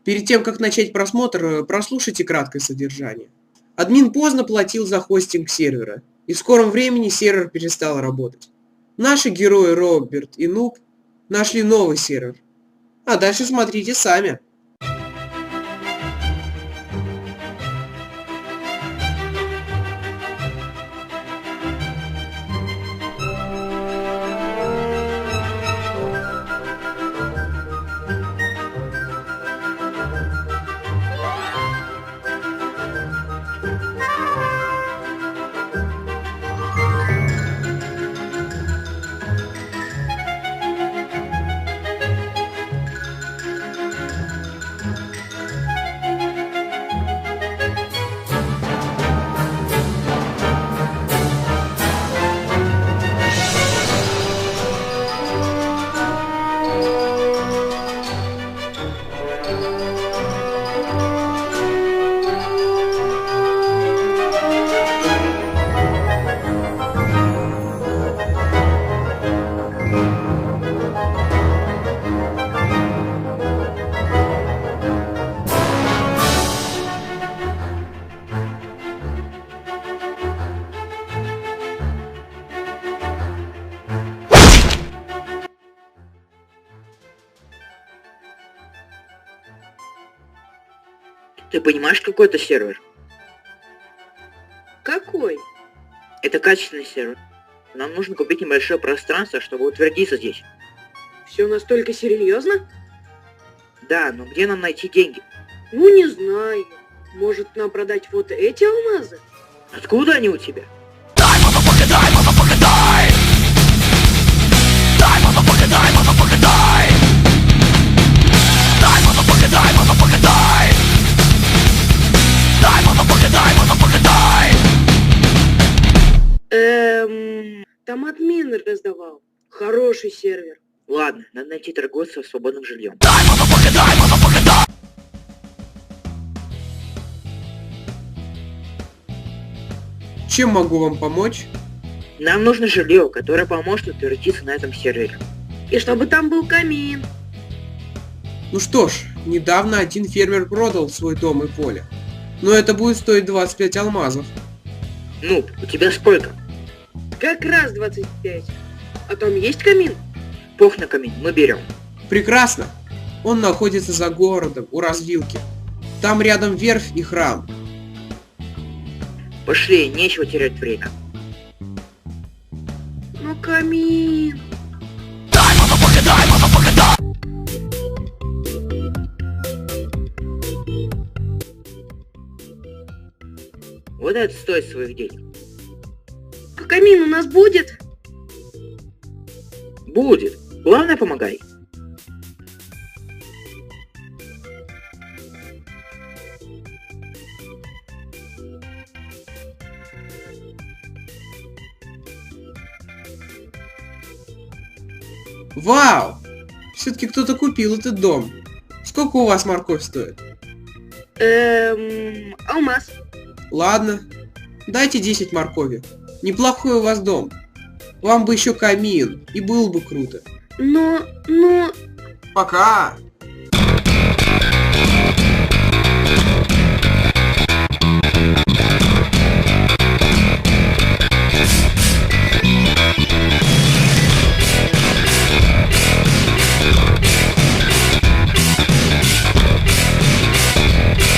Перед тем, как начать просмотр, прослушайте краткое содержание. Админ поздно платил за хостинг сервера, и в скором времени сервер перестал работать. Наши герои Роберт и Нуб нашли новый сервер. А дальше смотрите сами. Ты понимаешь, какой это сервер? Какой? Это качественный сервер. Нам нужно купить небольшое пространство, чтобы утвердиться здесь. Все настолько серьезно? Да, но где нам найти деньги? Ну, не знаю. Может, нам продать вот эти алмазы? Откуда они у тебя? Там админ раздавал. Хороший сервер. Ладно, надо найти торговца с свободным жильем. Чем могу вам помочь? Нам нужно жилье, которое поможет утвердиться на этом сервере. И чтобы там был камин. Ну что ж, недавно один фермер продал свой дом и поле. Но это будет стоить 25 алмазов. Ну, у тебя сколько? Как раз 25. А там есть камин? Пох на камин, мы берем. Прекрасно. Он находится за городом, у развилки. Там рядом верфь и храм. Пошли, нечего терять время. Но камин... Вот это стоит своих денег. А камин у нас будет? Будет. Главное, помогай. Вау! Все-таки кто-то купил этот дом. Сколько у вас морковь стоит? Алмаз. Ладно. Дайте 10 моркови. Неплохой у вас дом. Вам бы еще камин, и было бы круто. Но... Пока!